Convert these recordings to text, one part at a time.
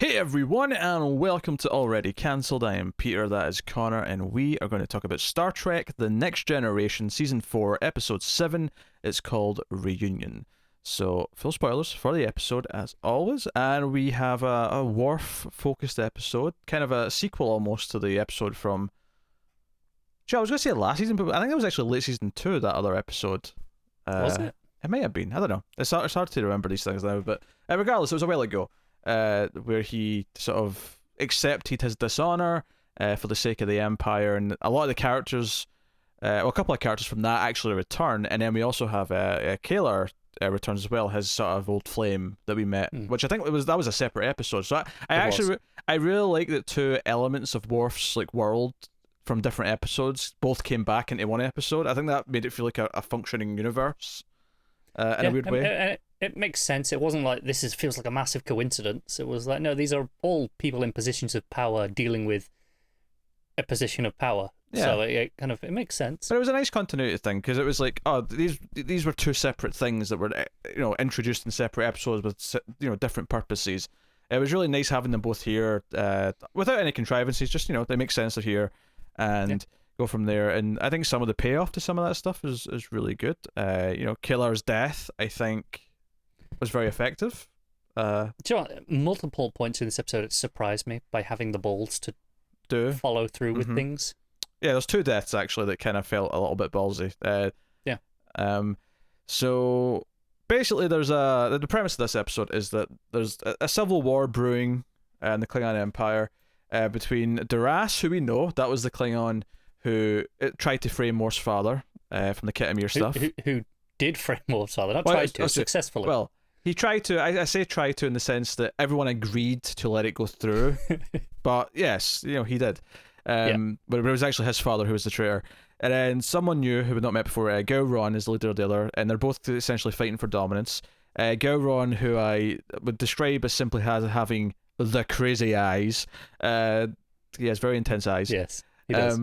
Hey everyone, and welcome to Already Cancelled. I am Peter, that is Connor, and we are going to talk about Star Trek The Next Generation, Season 4, Episode 7. It's called Reunion. So, full spoilers for the episode, as always, and we have a Worf-focused episode, kind of a sequel almost to the episode from... I was going to say last season, but I think it was actually late Season 2, that other episode. Was it? It may have been, I don't know. It's hard to remember these things now, but regardless, it was a while ago. Where he sort of accepted his dishonor for the sake of the Empire, and a lot of the characters, a couple of characters from that actually return, and then we also have Kalar returns as well, his sort of old flame that we met, which I think that was a separate episode. So I really like that two elements of Worf's like world from different episodes both came back into one episode. I think that made it feel like a functioning universe in a weird way. It makes sense. It wasn't like feels like a massive coincidence. It was like, no, these are all people in positions of power dealing with a position of power. Yeah. So it makes sense. But it was a nice continuity thing, because it was like, oh, these were two separate things that were introduced in separate episodes with different purposes. It was really nice having them both here without any contrivances. Just they make sense of here and go from there. And I think some of the payoff to some of that stuff is really good. Killar's death, I think, was very effective. Do you know what? Multiple points in this episode it surprised me by having the balls to follow through with things. Yeah, there's two deaths actually that kind of felt a little bit ballsy. So basically, there's the premise of this episode is that there's a civil war brewing in the Klingon Empire between Duras, who we know that was the Klingon who tried to frame Worf's father from the Ketamir stuff. Who did frame Worf's father? Not tried to successfully. Well, he tried to. I say try to in the sense that everyone agreed to let it go through, but yes, he did. But it was actually his father who was the traitor. And then someone new who we'd not met before, Gowron, is the leader of the other, and they're both essentially fighting for dominance. Gowron, who I would describe as simply having the crazy eyes. He has very intense eyes. Yes, he does.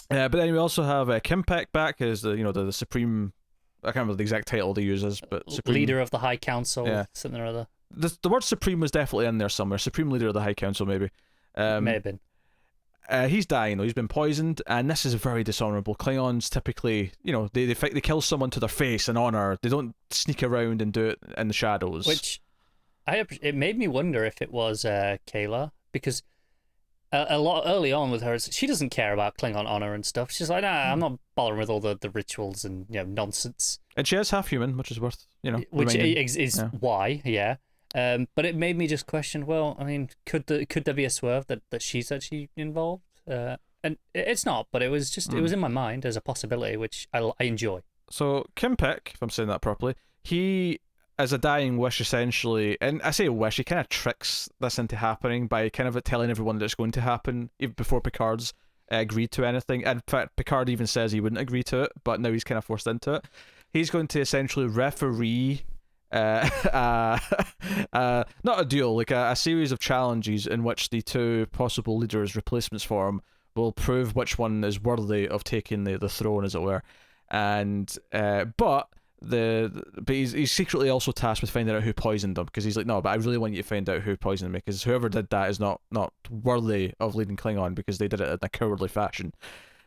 But then we also have Kimpek back as the supreme. I can't remember the exact title they uses, but supreme leader of the High Council, something or other. The word supreme was definitely in there somewhere. Supreme leader of the High Council, maybe. May have been. He's dying though. He's been poisoned, and this is very dishonorable. Klingons typically, they fight. They kill someone to their face in honor. They don't sneak around and do it in the shadows. Which, it made me wonder if it was Kayla, because a lot early on with her, she doesn't care about Klingon honor and stuff. She's like, nah, I'm not bothering with all the rituals and nonsense. And she is half human, which is worth which is why, yeah. But it made me just question. Well, I mean, could there be a swerve that she's actually involved? And it's not, but it was just it was in my mind as a possibility, which I enjoy. So Kimpek, if I'm saying that properly, he, as a dying wish, essentially, and I say wish, he kind of tricks this into happening by kind of telling everyone that it's going to happen even before Picard's agreed to anything. And in fact, Picard even says he wouldn't agree to it, but now he's kind of forced into it. He's going to essentially referee not a duel, like a series of challenges in which the two possible leaders, replacements for him, will prove which one is worthy of taking the throne, as it were. And but he's secretly also tasked with finding out who poisoned them, because he's like, no, but I really want you to find out who poisoned me, because whoever did that is not worthy of leading Klingon, because they did it in a cowardly fashion.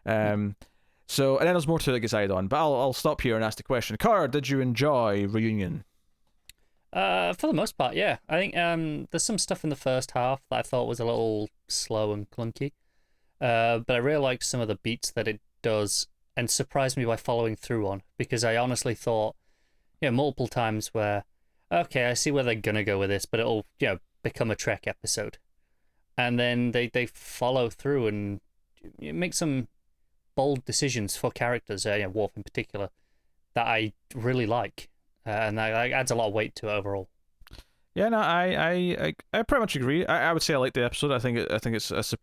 So, and then there's more to it that gets added on, but I'll stop here and ask the question. Car, did you enjoy Reunion? For the most part, yeah. I think there's some stuff in the first half that I thought was a little slow and clunky, but I really liked some of the beats that it does, and surprised me by following through on, because I honestly thought, multiple times where, okay, I see where they're gonna go with this, but it'll become a Trek episode, and then they follow through and make some bold decisions for characters, Worf in particular, that I really like. And that adds a lot of weight to it overall. Yeah, no, I pretty much agree. I would say I like the episode. I think it's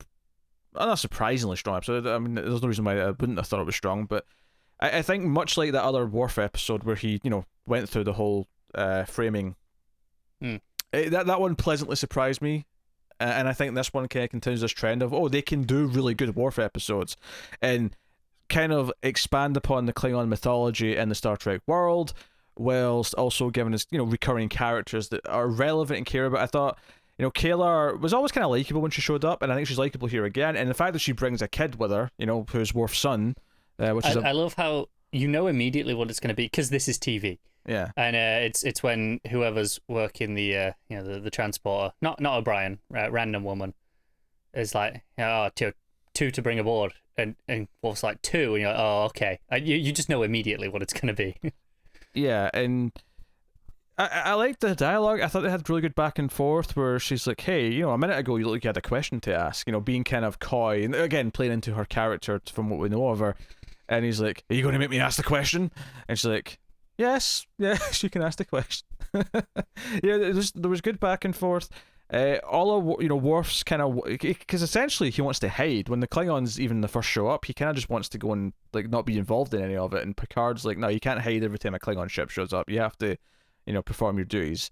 not surprisingly strong episode. I mean, there's no reason why I wouldn't have thought it was strong, but I think much like that other Worf episode where he went through the whole framing, that one pleasantly surprised me, and I think this one kind of continues this trend of they can do really good Worf episodes, and kind of expand upon the Klingon mythology and the Star Trek world, whilst also giving us recurring characters that are relevant and care about. I thought Kayla was always kind of likable when she showed up, and I think she's likable here again. And the fact that she brings a kid with her, who's Worf's son, which is I love how you know immediately what it's going to be because this is TV. Yeah, and it's when whoever's working the the transporter, not O'Brien, random woman, is like, two to bring aboard, and Wolf's like two, and you're like, oh, okay, you just know immediately what it's gonna be. Yeah, and I liked the dialogue. I thought they had really good back and forth where she's like, hey, a minute ago you looked like you had a question to ask, being kind of coy, and again playing into her character from what we know of her, and he's like, are you going to make me ask the question? And she's like, yes, you can ask the question. Yeah, there was good back and forth. All of Worf's kind of, because essentially he wants to hide when the Klingons even the first show up. He kind of just wants to go and like not be involved in any of it. And Picard's like, no, you can't hide every time a Klingon ship shows up. You have to, perform your duties.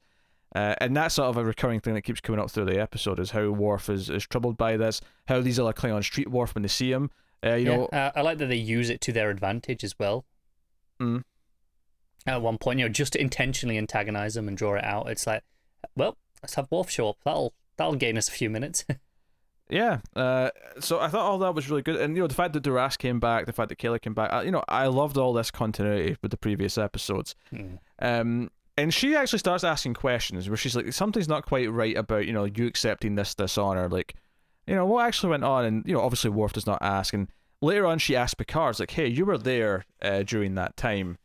And that's sort of a recurring thing that keeps coming up through the episode is how Worf is troubled by this. How these other Klingons treat Worf when they see him. I like that they use it to their advantage as well. Mm. At one point, just to intentionally antagonize them and draw it out. It's like, well, let's have Worf show up. That'll gain us a few minutes. Yeah. So I thought all that was really good, and the fact that Duras came back, the fact that Kayla came back, I loved all this continuity with the previous episodes. And she actually starts asking questions where she's like, something's not quite right about you accepting this dishonor. Like, what actually went on? And obviously Worf does not ask. And later on, she asks Picard, like, hey, you were there during that time.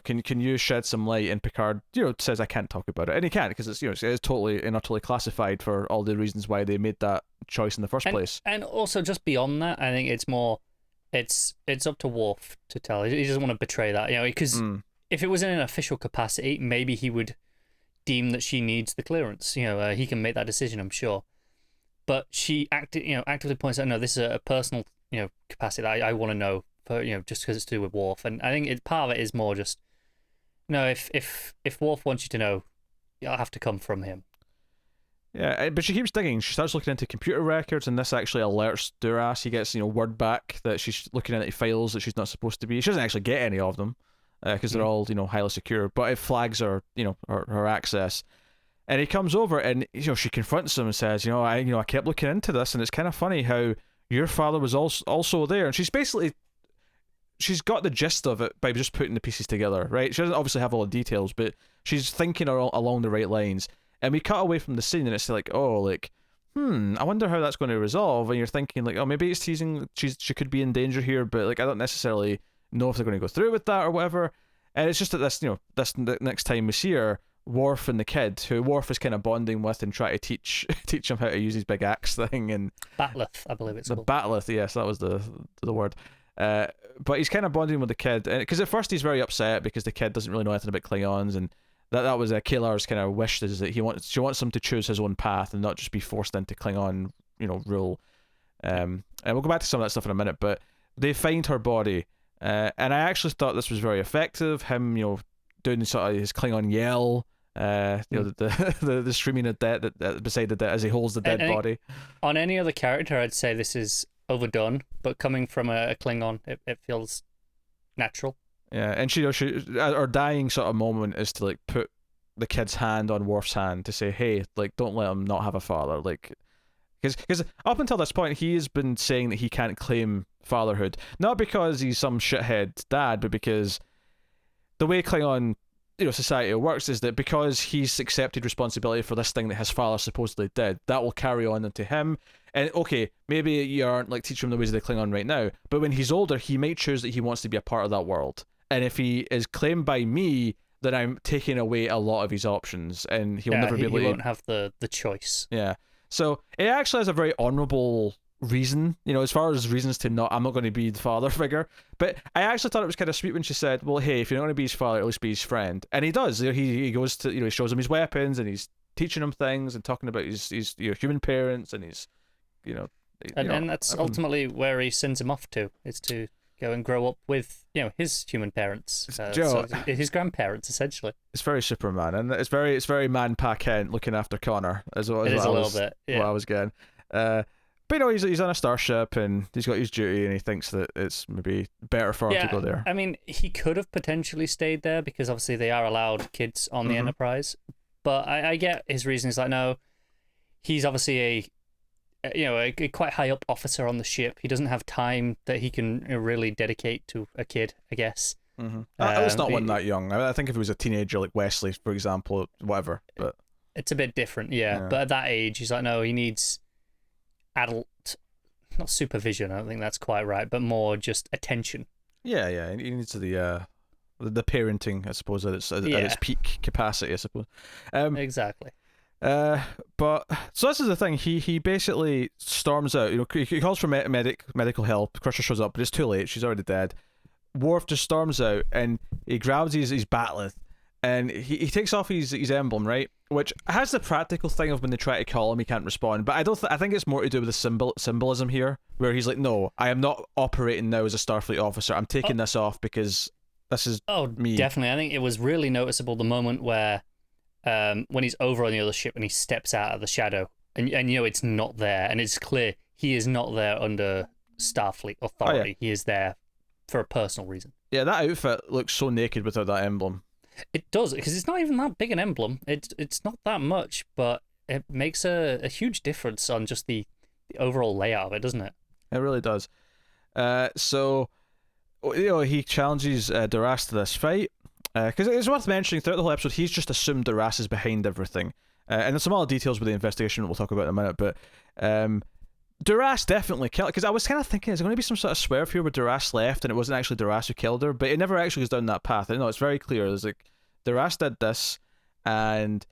Can you shed some light? And Picard, says I can't talk about it, and he can't because it's it's totally and utterly classified for all the reasons why they made that choice in the first place. And also just beyond that, I think it's more, it's up to Worf to tell. He doesn't want to betray that, because if it was in an official capacity, maybe he would deem that she needs the clearance. He can make that decision, I'm sure. But she actively points out, no, this is a personal capacity that I want to know. Just because it's to do with Worf, and I think part of it is more just, if Worf wants you to know, you'll have to come from him. Yeah, but she keeps digging. She starts looking into computer records, and this actually alerts Duras. He gets word back that she's looking at files that she's not supposed to be. She doesn't actually get any of them because they're all highly secure. But it flags her her access, and he comes over and she confronts him and says, I kept looking into this, and it's kind of funny how your father was also there, and she's got the gist of it by just putting the pieces together, right? She doesn't obviously have all the details, but she's thinking along the right lines. And we cut away from the scene, and it's like, I wonder how that's going to resolve. And you're thinking, like, oh, maybe it's teasing she could be in danger here, but like I don't necessarily know if they're going to go through with that or whatever. And it's just that this next time we see her, Worf and the kid, who Worf is kind of bonding with and trying to teach him how to use his big axe thing and Batleth, I believe it's called. The Batleth, yes, that was the word. But he's kind of bonding with the kid, because at first he's very upset because the kid doesn't really know anything about Klingons, and that was Kaylar's kind of wish, is that she wants him to choose his own path and not just be forced into Klingon rule. And we'll go back to some of that stuff in a minute, but they find her body, and I actually thought this was very effective. Him doing sort of his Klingon yell, the screaming of death beside the dead as he holds the dead body. On any other character, I'd say this is overdone, but coming from a Klingon, it feels natural. Yeah, and she her dying sort of moment is to like put the kid's hand on Worf's hand to say, hey, like, don't let him not have a father, like, because up until this point he has been saying that he can't claim fatherhood, not because he's some shithead dad, but because the way Klingon society works is that because he's accepted responsibility for this thing that his father supposedly did, that will carry on into him. And okay, maybe you aren't like teaching him the ways of the Klingon right now, but when he's older, he might choose that he wants to be a part of that world. And if he is claimed by me, then I'm taking away a lot of his options, and he'll never be able to. He won't have the choice. Yeah. So it actually has a very honourable reason, as far as reasons to I'm not going to be the father figure. But I actually thought it was kind of sweet when she said, well, hey, if you're not going to be his father, at least be his friend. And he does. He goes to, he shows him his weapons, and he's teaching him things and talking about his human parents and his, and that's ultimately where he sends him off to, is to go and grow up with his human parents, so his grandparents essentially. It's very Superman, and it's very Man Pa Kent looking after Connor as well. It is a little bit, yeah. What I was getting, but he's on a starship and he's got his duty, and he thinks that it's maybe better for him to go there. I mean, he could have potentially stayed there because obviously they are allowed kids on the Enterprise, but I get his reasons. Like, no, he's obviously a quite high up officer on the ship. He doesn't have time that he can really dedicate to a kid, I guess. Mm-hmm. At least not one that young. I think if he was a teenager like Wesley, for example, whatever. But it's a bit different, yeah. But at that age, he's like, no, he needs adult, not supervision. I don't think that's quite right, but more just attention. Yeah. He needs the parenting, I suppose, at its peak capacity, I suppose. Exactly. But so this is the thing. He basically storms out. He calls for medical help. Crusher shows up, but it's too late. She's already dead. Worf just storms out and he grabs his bat'leth and he takes off his emblem, right? Which has the practical thing of when they try to call him, he can't respond. But I think it's more to do with the symbolism here, where he's like, no, I am not operating now as a Starfleet officer. I'm taking this off because this is me. Definitely. I think it was really noticeable the moment where when he's over on the other ship and he steps out of the shadow and it's not there, and it's clear he is not there under Starfleet authority. He is there for a personal reason. Yeah, that outfit looks so naked without that emblem. It does, because it's not even that big an emblem. It's not that much, but it makes a huge difference on just the overall layout of it, doesn't it? It really does. So he challenges Duras to this fight, because it's worth mentioning throughout the whole episode he's just assumed Duras is behind everything, and there's some other details with the investigation we'll talk about in a minute, but Duras definitely killed, because I was kind of thinking, is there going to be some sort of swerve here where Duras left and it wasn't actually Duras who killed her? But it never actually goes down that path. I know it's very clear. There's like, Duras did this, and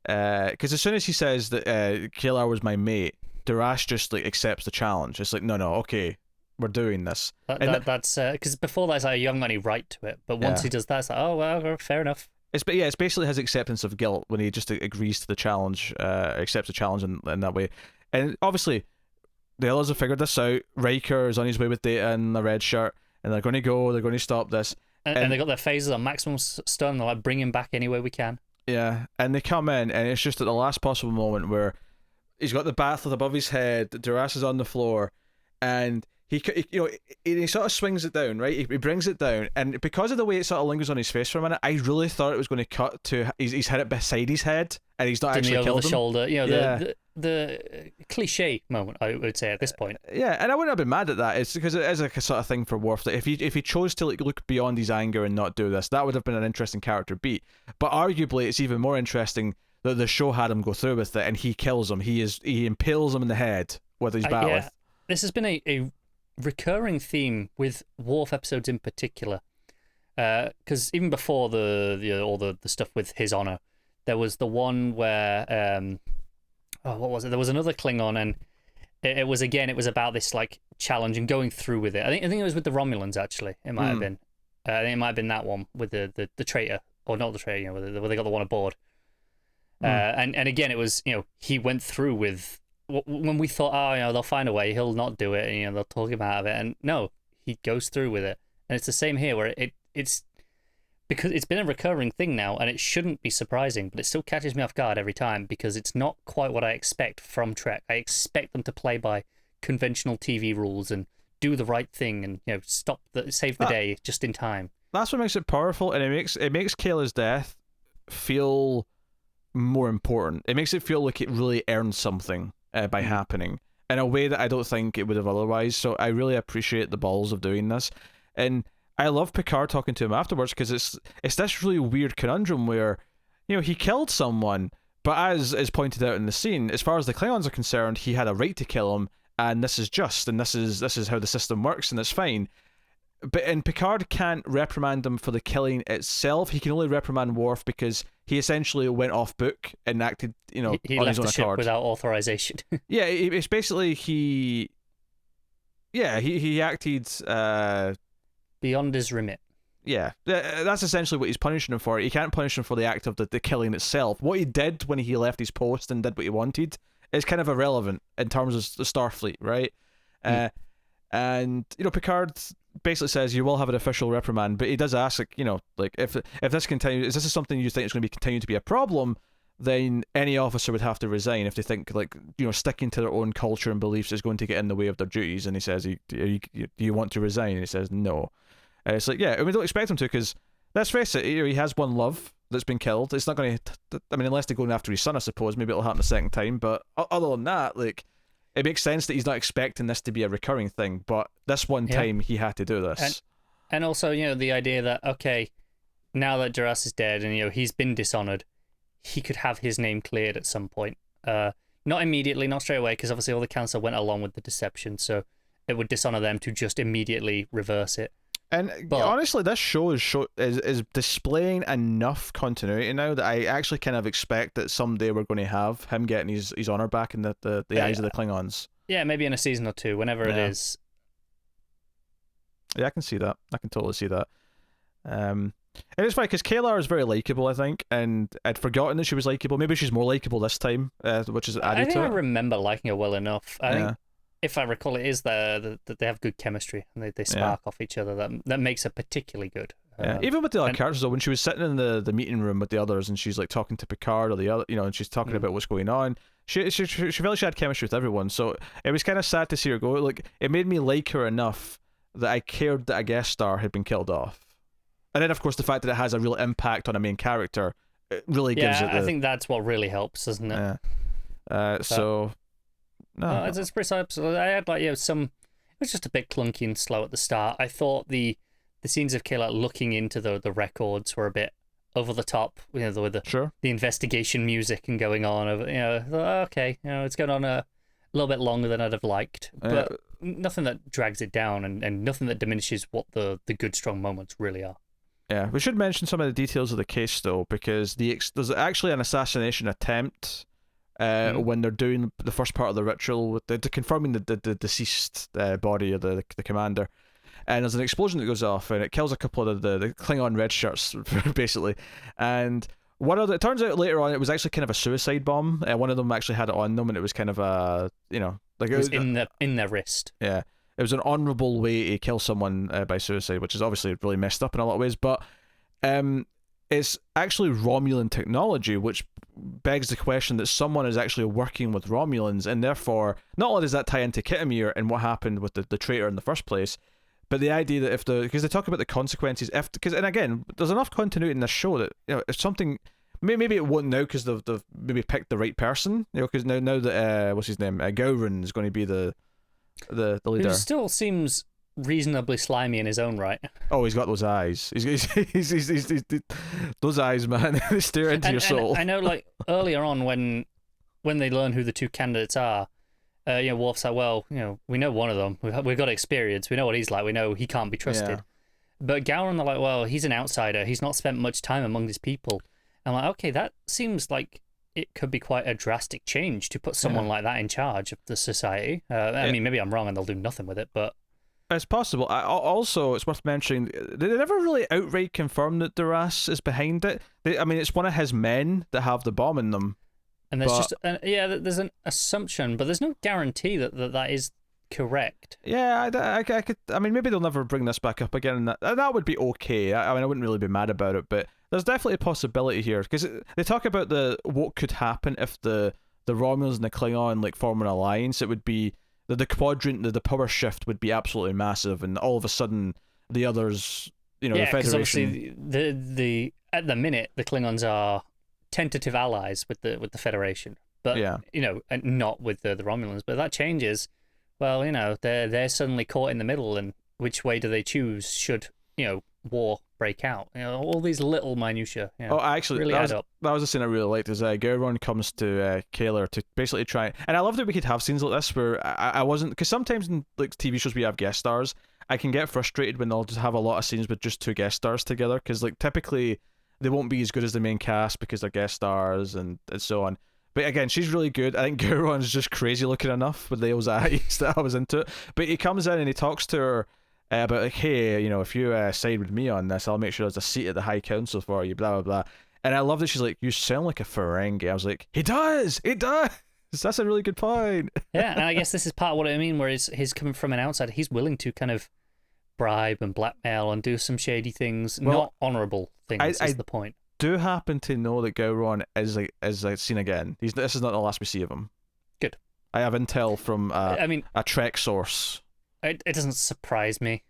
because as soon as he says that Kayla was my mate, Duras just like accepts the challenge. It's like, no, okay, we're doing this. That's because before that's like, you haven't got any right to it, but once he does that, it's like, oh well, fair enough. It's basically his acceptance of guilt when he just agrees to the challenge, accepts the challenge in that way, and obviously. The others have figured this out. Riker is on his way with Data in the red shirt, and they're going to stop this. And they got their phasers on maximum stun. They're like, bring him back any way we can. Yeah, and they come in, and it's just at the last possible moment where he's got the bat'leth above his head, Duras is on the floor, and he sort of swings it down, right? He brings it down, and because of the way it sort of lingers on his face for a minute, I really thought it was going to cut to he's hit it beside his head, and he's not actually killed him. The shoulder, the cliche moment, I would say at this point. Yeah, and I wouldn't have been mad at that. It's because it is a sort of thing for Worf that if he chose to like look beyond his anger and not do this, that would have been an interesting character beat. But arguably, it's even more interesting that the show had him go through with it, and he kills him. He impales him in the head with his bat'leth. Yeah, this has been a recurring theme with Worf episodes in particular, because even before all the stuff with his honor, there was the one where what was it? There was another Klingon, and it was about this like challenge and going through with it. I think it was with the Romulans actually. It might have been. I think it might have been that one with the traitor, or not the traitor. Where they got the one aboard. And again, it was he went through with when we thought, they'll find a way, he'll not do it, and they'll talk him out of it, and no, he goes through with it. And it's the same here, where it's because it's been a recurring thing now, and it shouldn't be surprising, but it still catches me off guard every time because it's not quite what I expect from Trek. I expect them to play by conventional TV rules and do the right thing and save the day just in time. That's what makes it powerful, and it makes Kayla's death feel more important. It makes it feel like it really earned something by happening in a way that I don't think it would have otherwise. So I really appreciate the balls of doing this, and I love Picard talking to him afterwards because it's this really weird conundrum where he killed someone, but as is pointed out in the scene, as far as the Klingons are concerned, he had a right to kill him, and this is just, and this is how the system works, and it's fine. And Picard can't reprimand him for the killing itself. He can only reprimand Worf because he essentially went off book and acted, he on left his own the ship accord without authorization. Yeah, it's basically he acted beyond his remit. Yeah, that's essentially what he's punishing him for. He can't punish him for the act of the killing itself. What he did when he left his post and did what he wanted is kind of irrelevant in terms of the Starfleet, right? And Picard basically says you will have an official reprimand, but he does ask, if this continues, if this is something you think is going to continue to be a problem, then any officer would have to resign if they think sticking to their own culture and beliefs is going to get in the way of their duties. And he says, do you want to resign? And he says no. And it's like, yeah, and we don't expect him to, because let's face it, he has one love, that's been killed. It's not going to. I mean, unless they're going after his son, I suppose. Maybe it'll happen a second time. But other than that, like, it makes sense that he's not expecting this to be a recurring thing. But this one time, he had to do this. And also, the idea that, okay, now that Duras is dead and, he's been dishonored, he could have his name cleared at some point. Not immediately, not straight away, because obviously all the council went along with the deception, so it would dishonor them to just immediately reverse it. And honestly, this show is displaying enough continuity now that I actually kind of expect that someday we're going to have him getting his honor back in the eyes of the Klingons. Yeah, maybe in a season or two, whenever it is. Yeah, I can see that. I can totally see that. And it's funny because Kayla is very likable, I think, and I'd forgotten that she was likable. Maybe she's more likable this time, which is added to it. I remember liking her well enough. I think, if I recall, it is that they have good chemistry and they spark off each other. That makes her particularly good. Even with the other characters, though, when she was sitting in the meeting room with the others and she's like talking to Picard or the other, and she's talking about what's going on, she felt like she had chemistry with everyone. So it was kind of sad to see her go. Like, it made me like her enough that I cared that a guest star had been killed off. And then, of course, the fact that it has a real impact on a main character, it really gives it. I think that's what really helps, doesn't it? So, no, it's pretty sad. I had some. It was just a bit clunky and slow at the start. I thought the scenes of Kayla looking into the records were a bit over the top. With the investigation music and going on. Okay, it's going on a little bit longer than I'd have liked, but nothing that drags it down and nothing that diminishes what the good strong moments really are. Yeah, we should mention some of the details of the case though, because there's actually an assassination attempt when they're doing the first part of the ritual with the confirming the deceased body of the commander, and there's an explosion that goes off and it kills a couple of the Klingon red shirts basically, and it turns out later on it was actually kind of a suicide bomb. One of them actually had it on them, and it was kind of a like it was in their wrist. Yeah. It was an honourable way to kill someone by suicide, which is obviously really messed up in a lot of ways, but it's actually Romulan technology, which begs the question that someone is actually working with Romulans, and therefore, not only does that tie into Kittimir and what happened with the traitor in the first place, but the idea that because they talk about the consequences, and again, there's enough continuity in this show that, if something, maybe it won't now because they've maybe picked the right person, because now that, what's his name, Gowron is going to be the leader. Who still seems reasonably slimy in his own right. Oh, he's got those eyes. He's those eyes, man. They stare into your soul. I know, like, earlier on when they learn who the two candidates are, Worf's like, well, we know one of them. We've got experience. We know what he's like. We know he can't be trusted. Yeah. But Gowron, they're like, well, he's an outsider. He's not spent much time among his people. I'm like, okay, that seems like it could be quite a drastic change to put someone like that in charge of the society. I mean, maybe I'm wrong and they'll do nothing with it, but it's possible. Also, it's worth mentioning, they never really outright confirm that Duras is behind it. It's one of his men that have the bomb in them. And there's there's an assumption, but there's no guarantee that is correct. Yeah, I could. I mean, maybe they'll never bring this back up again, and that would be okay. I wouldn't really be mad about it, but there's definitely a possibility here, because they talk about what could happen if the Romulans and the Klingon form an alliance. It would be the quadrant, the power shift would be absolutely massive, and all of a sudden the others, the Federation. Obviously at the minute the Klingons are tentative allies with the Federation, but and not with the Romulans. But that changes. Well, they're suddenly caught in the middle, and which way do they choose? Should war break out? All these little minutiae. Actually, really add up. That was a scene I really liked. Is Gowron comes to Kayla to basically try, and I love that we could have scenes like this where I wasn't, because sometimes in TV shows we have guest stars, I can get frustrated when they'll just have a lot of scenes with just two guest stars together, because typically they won't be as good as the main cast because they're guest stars and so on. But again, she's really good. I think Gowron's just crazy looking enough with those eyes that I was into it. But he comes in and he talks to her about, hey, if you side with me on this, I'll make sure there's a seat at the High Council for you, blah, blah, blah. And I love that she's like, you sound like a Ferengi. I was like, he does! That's a really good point. Yeah, and I guess this is part of what I mean, where he's coming from an outsider. He's willing to kind of bribe and blackmail and do some shady things, not honourable things, is the point. Do happen to know that Gowron is seen again. This is not the last we see of him. Good. I have intel from a Trek source. It doesn't surprise me,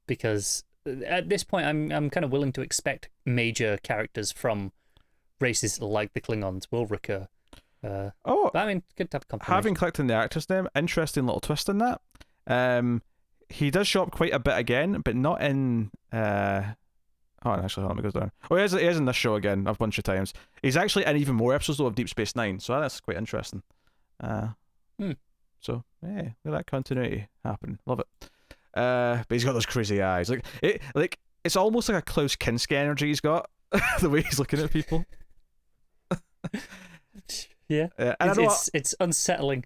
because at this point, I'm kind of willing to expect major characters from races like the Klingons will recur. But I mean, good to have a confirmation. Having clicked on the actor's name, interesting little twist in that. He does show up quite a bit again, but not in. Actually, let me go down. Oh, he is in this show again a bunch of times. He's actually in even more episodes though, of Deep Space Nine, so that's quite interesting. So yeah, look at that continuity happen. Love it. But he's got those crazy eyes. It's almost like a Klaus Kinski energy he's got. The way he's looking at people. Yeah, and it's unsettling.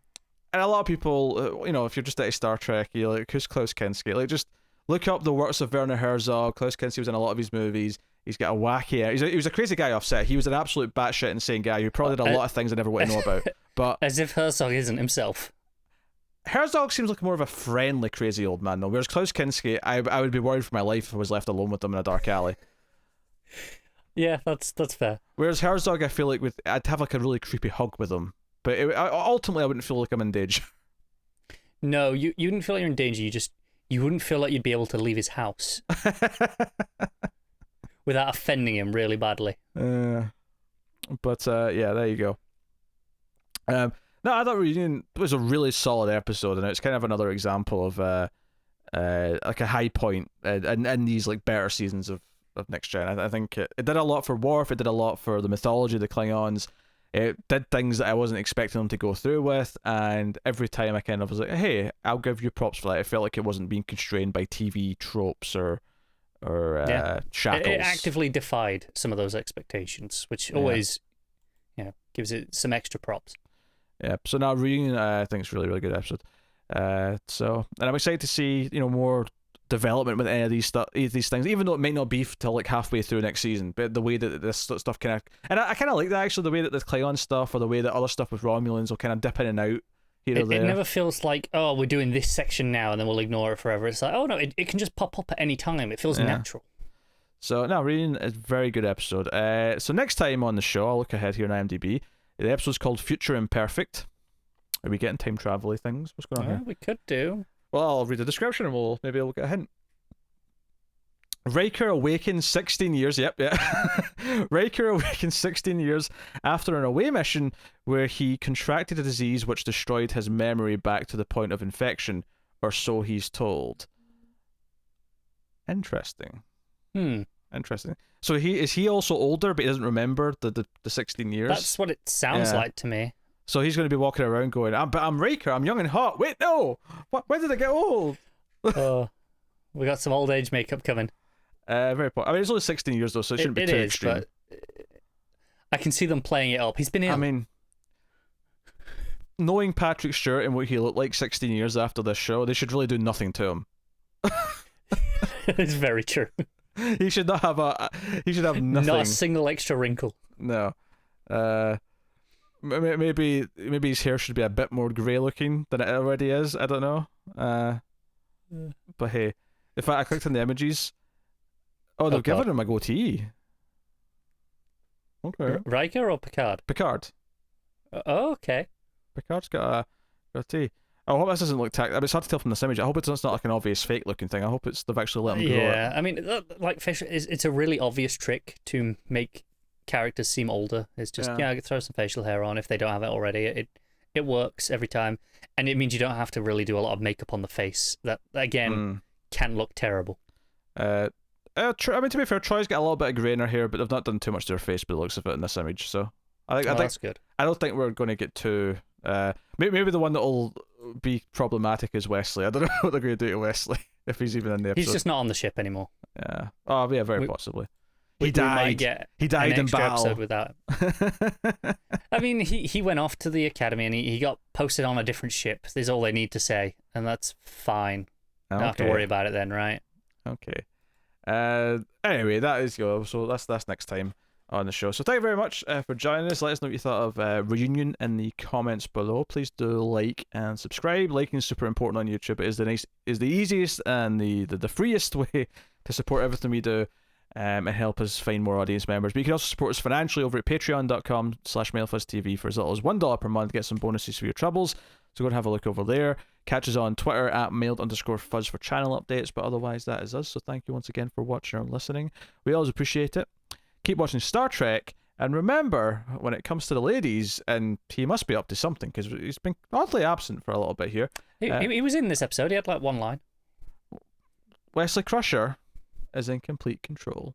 And a lot of people, if you're just at Star Trek, you're like, who's Klaus Kinski? Like, just look up the works of Werner Herzog. Klaus Kinski was in a lot of his movies. He's got a wacky hair. He was a crazy guy off set. He was an absolute batshit insane guy who probably did a lot of things I never want to know about. But as if Herzog isn't himself. Herzog seems like more of a friendly, crazy old man, though. Whereas Klaus Kinski, I would be worried for my life if I was left alone with him in a dark alley. Yeah, that's fair. Whereas Herzog, I feel like I'd have like a really creepy hug with him. But ultimately, I wouldn't feel like I'm in danger. No, you wouldn't feel like you're in danger. You wouldn't feel like you'd be able to leave his house without offending him really badly. Yeah, there you go. No, I thought Reunion was a really solid episode, and it's kind of another example of like a high point in these like better seasons of Next Gen. I think it did a lot for Worf. It did a lot for the mythology of the Klingons. It did things that I wasn't expecting them to go through with, and every time I kind of was like, hey, I'll give you props for that. I felt like it wasn't being constrained by TV tropes or shackles. It actively defied some of those expectations, which always gives it some extra props. Yeah, so now Reunion, I think it's a really, really good episode. And I'm excited to see more development with any of these things, even though it might not be till like halfway through next season. But the way that this stuff kind of, and I kind of like that actually, the way that the Klingon stuff or the way that other stuff with Romulans will kind of dip in and out here or there. It never feels like, oh, we're doing this section now and then we'll ignore it forever. It's like, oh no, it can just pop up at any time. It feels natural. So no, Reunion is a very good episode. So next time on the show, I'll look ahead here on IMDb. The episode's called Future Imperfect. Are we getting time travel-y things? What's going on here? We could do. Well, I'll read the description and maybe we'll get a hint. Riker awakens 16 years. Yep. Riker awakens 16 years after an away mission where he contracted a disease which destroyed his memory back to the point of infection, or so he's told. Interesting. Interesting. So is he also older, but he doesn't remember the 16 years? That's what it sounds like to me. So he's going to be walking around going, but I'm Riker, I'm young and hot. Wait, no! When did I get old? We got some old age makeup coming. Very poor. I mean, it's only 16 years though, so it shouldn't be too extreme. But I can see them playing it up. He's been ill. I mean, knowing Patrick Stewart and what he looked like 16 years after this show, they should really do nothing to him. It's very true. He should not have He should have nothing. Not a single extra wrinkle. No. Maybe his hair should be a bit more grey looking than it already is. I don't know. But hey, if I clicked on the images, they've given him a goatee. Okay. Riker or Picard? Picard. Okay. Picard's got a goatee. I hope this doesn't look it's hard to tell from this image. I hope it's not like an obvious fake looking thing. I hope they've actually let him grow it. Yeah, I mean, like facial, it's a really obvious trick to make characters seem older. It's just throw some facial hair on if they don't have it already. It works every time, and it means you don't have to really do a lot of makeup on the face. That again can look terrible. I mean, to be fair, Troy's got a little bit of grey in her hair, but they've not done too much to her face by the looks of it in this image. So I think that's good. I don't think we're going to get too. Maybe the one that'll be problematic is Wesley. I don't know what they're going to do to Wesley if he's even in the episode. He's just not on the ship anymore. Yeah. Oh, yeah, very possibly. He died in battle. Episode without him. I mean, he went off to the academy and he got posted on a different ship. There's all they need to say, and that's fine. Okay. Don't have to worry about it then, right? Okay. Anyway, that is so that's next time on the show. So thank you very much for joining us. Let us know what you thought of Reunion in the comments below. Please do like and subscribe. Liking is super important on YouTube. It is the easiest and the freest way to support everything we do. and help us find more audience members. But you can also support us financially over at patreon.com/MailFuzzTV for as little as $1 per month. Get some bonuses for your troubles. So go and have a look over there. Catch us on Twitter at mailed_fuzz for channel updates. But otherwise, that is us. So thank you once again for watching and listening. We always appreciate it. Keep watching Star Trek. And remember, when it comes to the ladies, and he must be up to something because he's been oddly absent for a little bit here. He was in this episode. He had like one line. Wesley Crusher is in complete control.